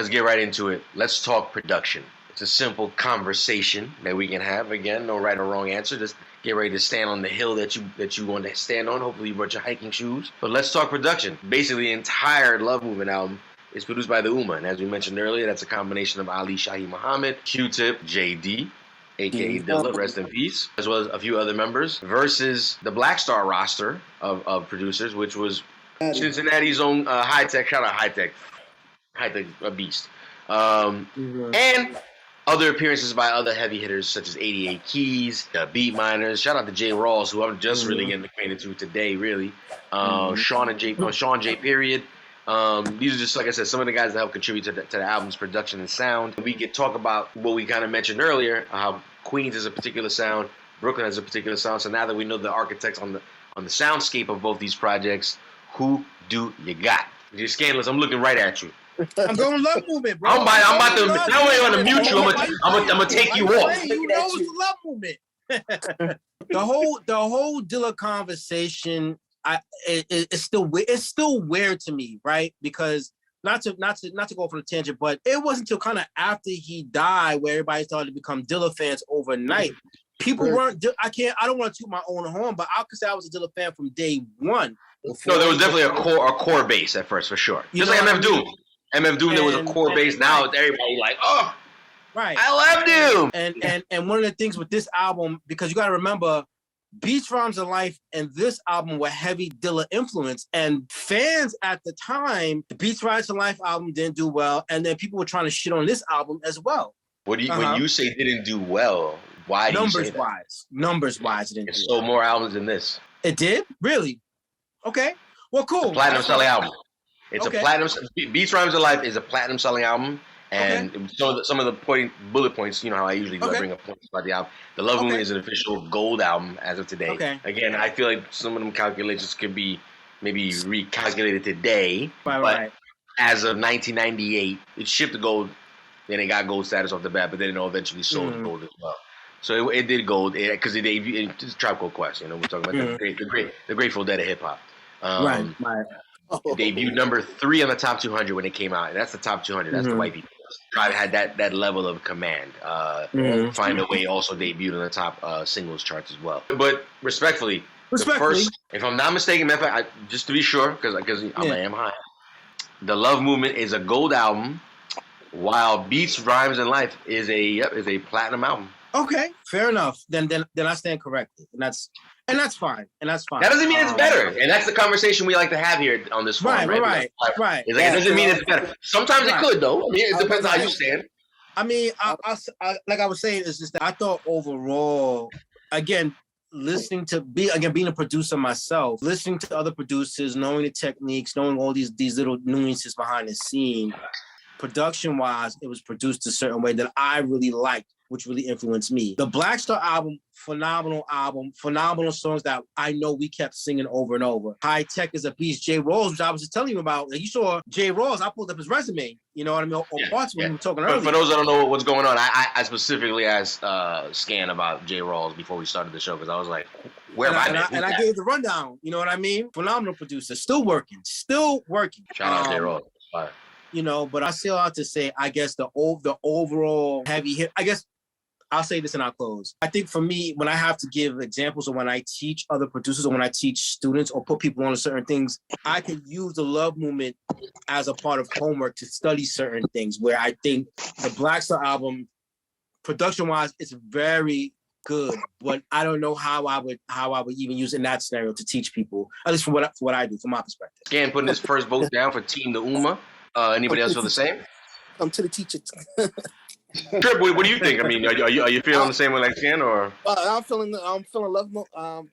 let's get right into it. Let's talk production. It's a simple conversation that we can have. Again, no right or wrong answer. Just get ready to stand on the hill that you want to stand on. Hopefully you brought your hiking shoes. But let's talk production. Basically, the entire Love Movement album is produced by the UMMAH. And as we mentioned earlier, that's a combination of Ali Shahi Muhammad, Q-Tip, JD, aka Dilla, rest in peace, as well as a few other members, versus the Black Star roster of producers, which was Cincinnati's own HI-TEK. Shout out HI-TEK. HI-TEK, a beast. And other appearances by other heavy hitters such as 88 Keys, the BEATMINERZ. Shout out to J.RAWLS, who I'm just really getting acquainted to today, really. Sean J. Period. These are just, like I said, some of the guys that help contribute to the album's production and sound. We could talk about what we kind of mentioned earlier, how Queens is a particular sound, Brooklyn has a particular sound. So now that we know the architects on the soundscape of both these projects, who do you got? You're scandalous. I'm looking right at you. I'm going Love Movement, bro. I'm about to. Not only am I going to mute you, I'm gonna take you off. You know it's the Love Movement. the whole Dilla conversation, it's still weird to me, right? Because not to go off on a tangent, but it wasn't until kind of after he died where everybody started to become Dilla fans overnight. People weren't. I don't want to toot my own horn, but I could say I was a Dilla fan from day one. No, there was definitely a core base at first, for sure. Just like MF Doom. MF Doom, there was a core base. Now it's everybody like, oh, right. I love Doom. And one of the things with this album, because you got to remember, Beats, Rhymes, and Life and this album were heavy Dilla influence. And fans at the time, the Beats, Rhymes, and Life album didn't do well. And then people were trying to shit on this album as well. What do you, when you say didn't do well, why do you say that? Numbers-wise, it didn't do well. Sold more albums than this. It did? Really? Okay. Well, cool. It's a platinum selling album. It's a platinum. Beats, Rhymes, and Life is a platinum selling album. And some of the bullet points, you know how I usually do, I bring up points about the album. The Love Movement is an official gold album as of today. Again, I feel like some of them calculations could be maybe recalculated today. But as of 1998, it shipped to gold. Then it got gold status off the bat, but then it eventually sold gold as well. So it did gold because it debuted. It's Tribe Called Quest. You know, we're talking about the Grateful Dead of hip hop. It debuted number 3 on the top 200 when it came out. And that's the top 200. That's the white people. Tribe had that level of command. Find a Way also debuted on the top singles charts as well. But respectfully, the first, if I'm not mistaken, just to be sure, because I am high, the Love Movement is a gold album, while Beats, Rhymes, and Life is a platinum album. Okay, fair enough. Then I stand corrected, and that's fine. That doesn't mean it's better, and that's the conversation we like to have here on this forum, right? It's like, it doesn't mean it's better. Sometimes it could, though. I mean, it depends on how you stand. I mean, I like I was saying, it's just that I thought overall, again, being a producer myself, listening to other producers, knowing the techniques, knowing all these little nuances behind the scene, production-wise, it was produced a certain way that I really liked, which really influenced me. The Black Star album, phenomenal songs that I know we kept singing over and over. HI-TEK is a beast. J.RAWLS, which I was just telling you about. You saw J.RAWLS, I pulled up his resume. You know what I mean? Parts when we were talking earlier. For those that don't know what's going on, I specifically asked Scan about J.RAWLS before we started the show, because I was like, where am I? And I gave the rundown. You know what I mean? Phenomenal producer. Still working. Shout out J.RAWLS. You know, but I still have to say, I guess the overall heavy hit, I guess I'll say this and I'll close. I think for me, when I have to give examples or when I teach other producers or when I teach students or put people on certain things, I can use the Love Movement as a part of homework to study certain things, where I think the Black Star album, production-wise, it's very good, but I don't know how I would even use it in that scenario to teach people, at least from what I do, from my perspective. Scan putting his first vote down for Team the UMMAH. Anybody else feel the same? I'm to the teacher. Trip, what do you think? I mean, are you feeling the same way like Scan, or? I'm feeling Love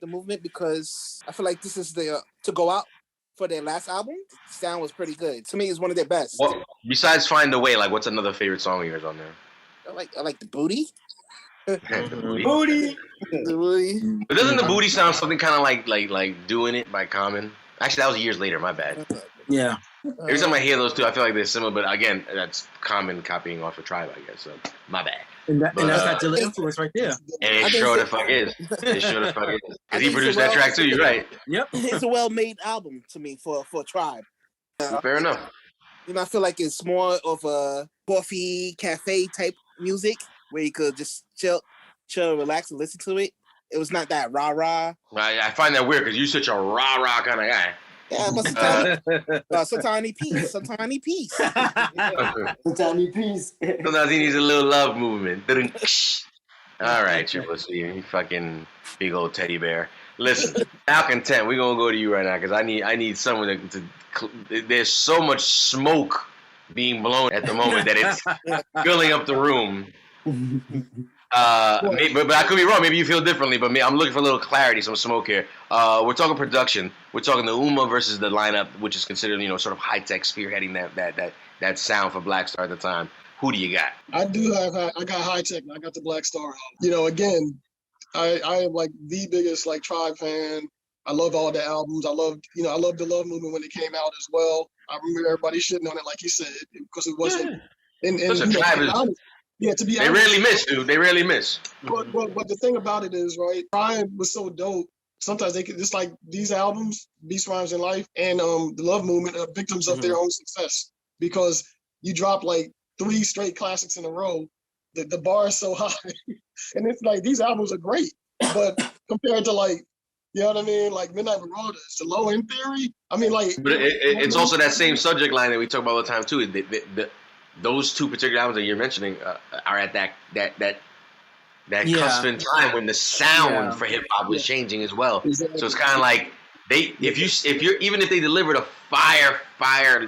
the Movement, because I feel like this is to go out for their last album. The sound was pretty good. To me, it's one of their best. Well, besides Find a Way, like what's another favorite song of yours on there? I like the Booty. The Booty. But doesn't the Booty sound something kind of like Doing It by Common? Actually, that was years later. My bad. Yeah. Every time I hear those two, I feel like they're similar. But again, that's Common copying off of Tribe, I guess. So my bad. And that's that Dilla influence right there. And it sure the fuck is. It sure the fuck is. Because he produced that track too. You're right. Yep. It's a well-made album to me for Tribe. Fair enough. You know, I feel like it's more of a coffee cafe type music where you could just chill, relax, and listen to it. It was not that rah-rah. I find that weird because you're such a rah-rah kind of guy. Yeah, but some tiny piece. A tiny piece. Sometimes he needs a little love movement. All right, Triple C, you fucking big old teddy bear. Listen, Malcontent, we're gonna go to you right now because I need someone to. There's so much smoke being blown at the moment that it's filling up the room. But I could be wrong. Maybe you feel differently. But I'm looking for a little clarity, some smoke here. We're talking production. We're talking the UMMAH versus the lineup, which is considered, sort of HI-TEK spearheading that sound for Black Star at the time. Who do you got? I got HI-TEK. I got the Black Star. Again, I am like the biggest like Tribe fan. I love all the albums. I loved the Love Movement when it came out as well. I remember everybody shitting on it, like he said, because it wasn't. Yeah. And Tribe is. Yeah, to be honest, they rarely miss, dude. They rarely miss. But the thing about it is, right, Tribe was so dope. Sometimes they could just like these albums, Beats, Rhymes, and Life, and the Love Movement are victims of their own success because you drop like 3 straight classics in a row. The bar is so high, and it's like these albums are great, but compared to like, you know what I mean, like Midnight Marauders, the Low End Theory. I mean, like, but it's also that same subject line that we talk about all the time too. Those 2 particular albums that you're mentioning are at that cusp in time when the sound for hip hop was changing as well. Exactly. So it's kind of like if they delivered a fire,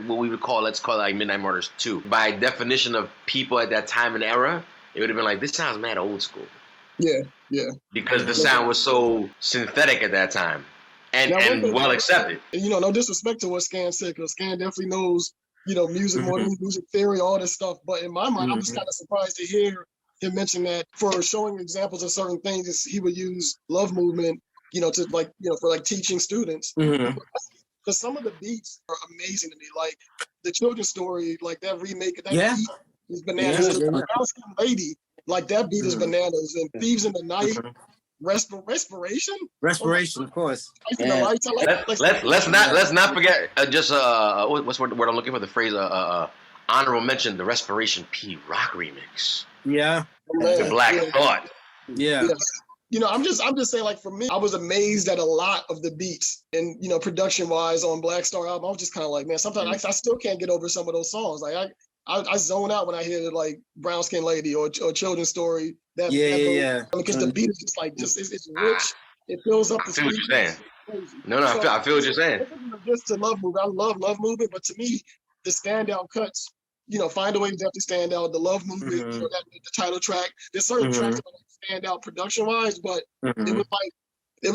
what we would call, let's call it like Midnight Marauders 2. By definition of people at that time and era, it would have been like, this sounds mad old school. Yeah. Because the sound was so synthetic at that time and well accepted. No disrespect to what Scan said, because Scan definitely knows, music, more than music theory, all this stuff. But in my mind, I was kind of surprised to hear him mention that for showing examples of certain things, he would use Love Movement, to like, for like teaching students. Because some of the beats are amazing to me. Like the Children's Story, like that remake of that beat is bananas. The Brown Skin Lady, like that beat is bananas. And Thieves in the Night, Respiration, of course. Let's not forget what's the word I'm looking for? The phrase honorable mention, the Respiration P Rock remix. Yeah, the Black Thought. Yeah. I'm just saying, like, for me, I was amazed at a lot of the beats and production wise on Black Star album. I was just kind of like, man, sometimes I still can't get over some of those songs. Like I zone out when I hear like Brown Skin Lady or Children's Story. Because the beat is just like it's rich. It fills up the speakers. I feel what you're saying. No, I feel what you're saying. Just to Love Movement, I love Love Movement, but to me, the standout cuts, Find a Way to definitely stand out. The Love Movement, the title track. There's certain tracks that stand out production wise, but it was like,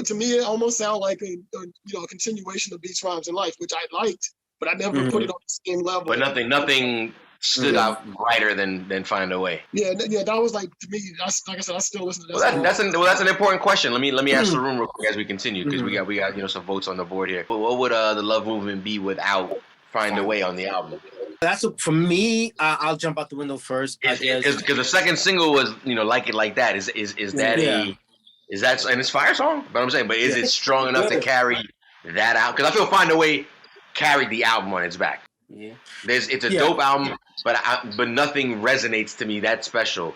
to me, it almost sounded like a continuation of Beats, Rhymes, and Life, which I liked, but I never put it on the same level. But nothing stood out brighter than Find a Way. Yeah, that was like, to me, like I said, I still listen to that. Well, that's an important question. Let me ask the room real quick as we continue, because we got some votes on the board here. But what would the Love Movement be without Find a Way on the album? For me. I'll jump out the window first. Because the second single was Like It Like That. Is that is that and it's fire song? But I'm saying, but is it strong enough to carry that out? Because I feel Find a Way carried the album on its back. Yeah, it's a dope album, but nothing resonates to me that special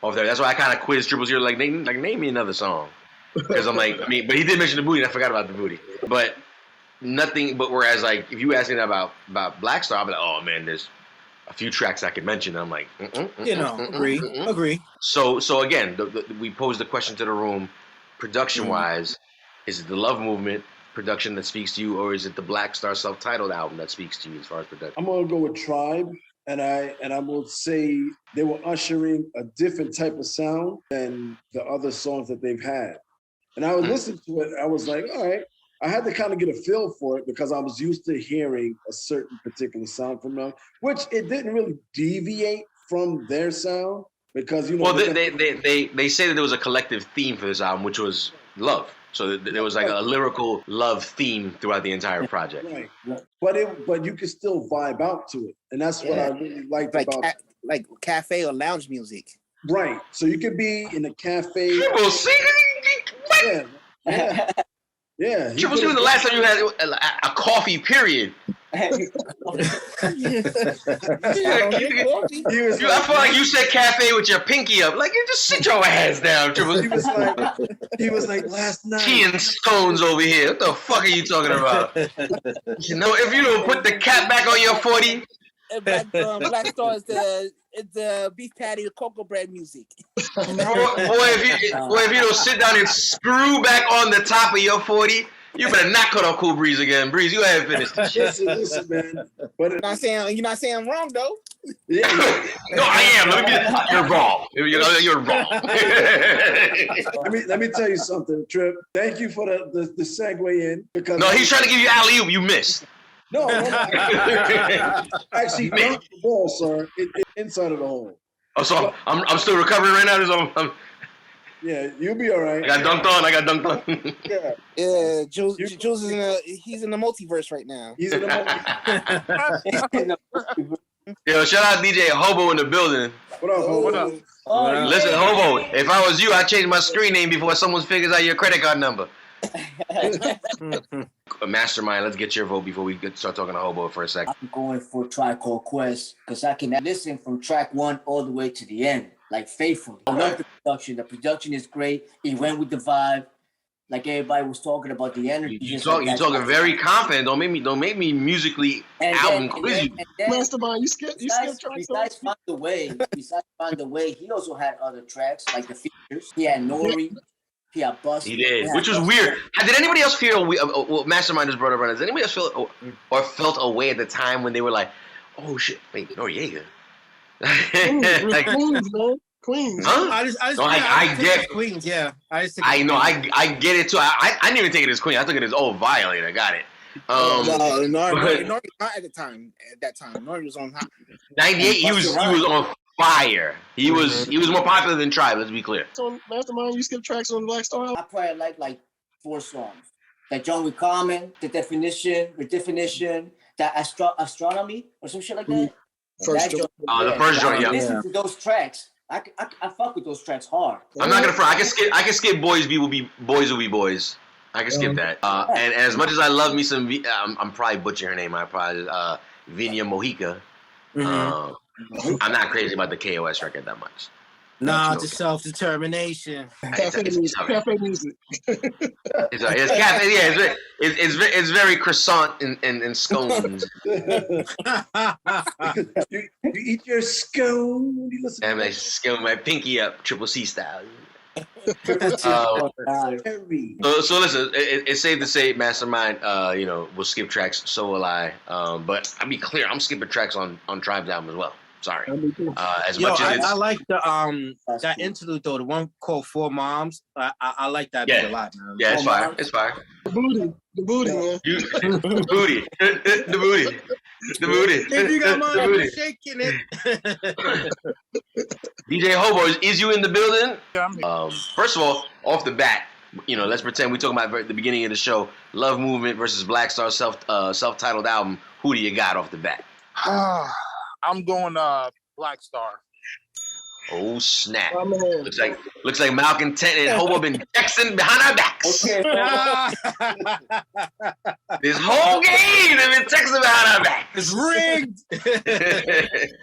over there. That's why I kind of quizzed Triple Zero, like name me another song, because I'm like, but he did mention the booty, and I forgot about the booty, but nothing. But whereas like if you ask me about Black Star, I'll be like, oh man, there's a few tracks I could mention. And I'm like, agree. So again, we posed the question to the room, production wise, is it the Love Movement production that speaks to you, or is it the Black Star self-titled album that speaks to you as far as production? I'm gonna go with Tribe, and I will say they were ushering a different type of sound than the other songs that they've had. And I was listening to it, I was like, all right. I had to kind of get a feel for it because I was used to hearing a certain particular sound from them, which it didn't really deviate from their sound because Well, they say that there was a collective theme for this album, which was love. So there was like a lyrical love theme throughout the entire project. Right. But you can still vibe out to it, and that's what I really liked about like cafe or lounge music. Right. So you could be in a cafe. People see Yeah. Yeah. Triple C was the last time you had a coffee, period. I don't drink coffee. I feel like you said cafe with your pinky up. Like, you just sit your ass down, Triple C. He was like last night. Tea and scones over here. What the fuck are you talking about? You know, if you don't put the cap back on your 40. Black Star is the beef patty with cocoa bread music. Boy, if you don't sit down and screw back on the top of your 40, you better not cut off Cool Breeze again. Breeze, you haven't finished this shit. Listen, man. But You're not saying I'm wrong though. yeah. No, I am. You're wrong. You're wrong. let me tell you something, Trip. Thank you for the segue in because No, he's trying to give you alley-oop. You missed. No. Actually, dunked the ball, sir, inside of the hole. Oh, so I'm still recovering right now. Yeah, you'll be all right. I got dunked on. Yeah. Jules is he's in the multiverse right now. He's in the Yo, shout out DJ Hobo in the building. What up, Hobo? What up? Listen, Hobo, if I was you, I'd change my screen name before someone figures out your credit card number. Mastermind, let's get your vote before we start talking to Hobo for a second. I'm going for Tribe Called Quest because I can listen from track 1 all the way to the end, like faithfully. I love the production. The production is great. It went with the vibe. Like everybody was talking about the energy. You're talking very confident. Don't make me musically album quiz you. Mastermind, you skip tracks. Besides Find the Way, he also had other tracks like the features. He had Nori. He had Bust. He did, which was weird. Did anybody else feel? Mastermind just brought up. Does anybody else feel or felt away at the time when they were like, "Oh shit, wait, Noriega." Queens, man. Queens. Huh? I get Queens. Yeah, I get it too. I didn't even take it as Queen. I took it as Violator. Got it. Nori not at the time. At that time, Nori was on hot. 98. He was on fire. He was more popular than Tribe. Let's be clear. So Mastermind, you skip tracks on Black Star. I probably like 4 songs. That John with Common, the definition, that astronomy or some shit like that. First joint, the first joint, yeah. Listen to those tracks. I fuck with those tracks hard. I'm not gonna front. I can skip Boys Will Be Boys. I can skip that. And as much as I love me some, I'm probably butchering her name. I probably Vinya Mojica. I'm not crazy about the KOS record that much. Nah, it's self-determination. Cafe music. It's cafe. Yeah, it's very croissant and scones. you eat your scone. You listen. And I scale my pinky up, Triple C style. So Listen, it's safe to say, Mastermind, we'll skip tracks. So will I. But I'll be clear, I'm skipping tracks on Tribe's album as well. Sorry. As much as I like that interlude though, the one called Four Moms. I like that beat a lot, man. Yeah, it's fire. It's fire. The booty, man. The booty. If you got mine, shaking it. DJ Hobo, is you in the building? Yeah, first of all, off the bat, let's pretend we're talking about the beginning of the show. Love Movement versus Black Star self-titled album. Who do you got off the bat? I'm going Black Star. Oh snap! Oh, Looks like Malcolm Tent and Hobo been texting behind our backs. Okay. This whole game they've been texting behind our backs. It's rigged.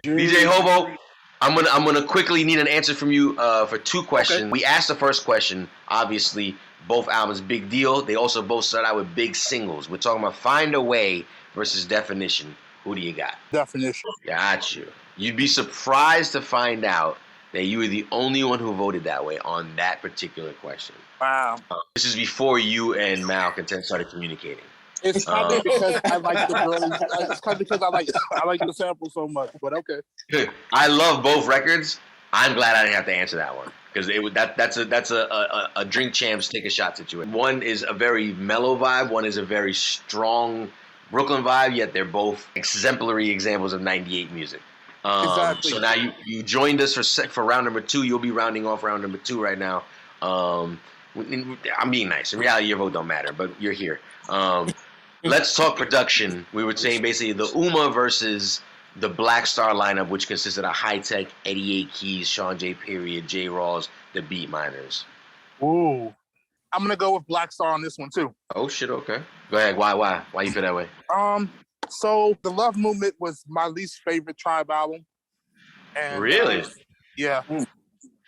DJ Hobo, I'm gonna quickly need an answer from you for 2 questions. Okay. We asked the first question. Obviously, both albums big deal. They also both start out with big singles. We're talking about Find a Way versus Definition. Who do you got? Definition. Got you. You'd be surprised to find out that you were the only one who voted that way on that particular question. Wow. This is before you and Mal Content started communicating. It's probably because I like the girl. It's kind of because I like the sample so much. But okay. I love both records. I'm glad I didn't have to answer that one because that's a Drink Champs take a shot situation. One is a very mellow vibe. One is a very strong Brooklyn vibe. Yet they're both exemplary examples of '98 music. Exactly. So now you joined us for round number 2. You'll be rounding off round number 2 right now. I'm being nice. In reality, your vote don't matter, but you're here. Let's talk production. We were saying basically the UMMAH versus the Black Star lineup, which consisted of HI-TEK, Eddie A. Keys, Sean J. Period, J.RAWLS, the BEATMINERZ. Ooh. I'm gonna go with Black Star on this one too. Oh shit. Okay. Go ahead. Why? Why you feel that way? So the Love Movement was my least favorite Tribe album. And, Really? Yeah. Wow.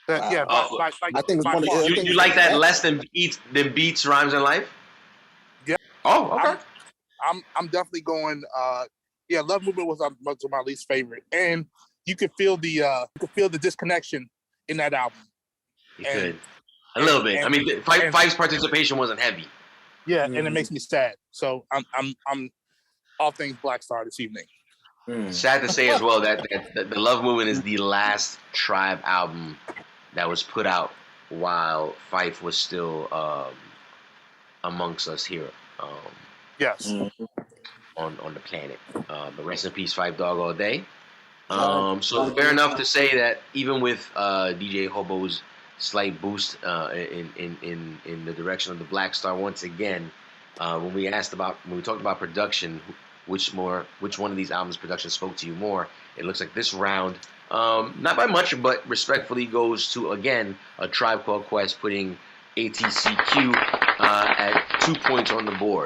Yeah. Like, I think it's by one of far. the- You like that less than beats, rhymes, and life? Yeah. Oh, okay. I'm definitely going. Yeah, Love Movement was my least favorite, and you could feel the disconnection in that album. You could a little bit. I mean, Fife's participation wasn't heavy. Yeah, and it makes me sad. So I'm all things Black Star this evening. Sad to say as well that the Love Movement is the last Tribe album that was put out while Fife was still amongst us here. Yes. On the planet. But rest in peace, Fife Dog all day. So fair enough to say that even with DJ Hobo's slight boost in the direction of the Black Star once again, when we talked about production, which one of these albums production spoke to you more? It looks like this round, not by much, but respectfully goes to again A Tribe Called Quest, putting ATCQ at 2 points on the board.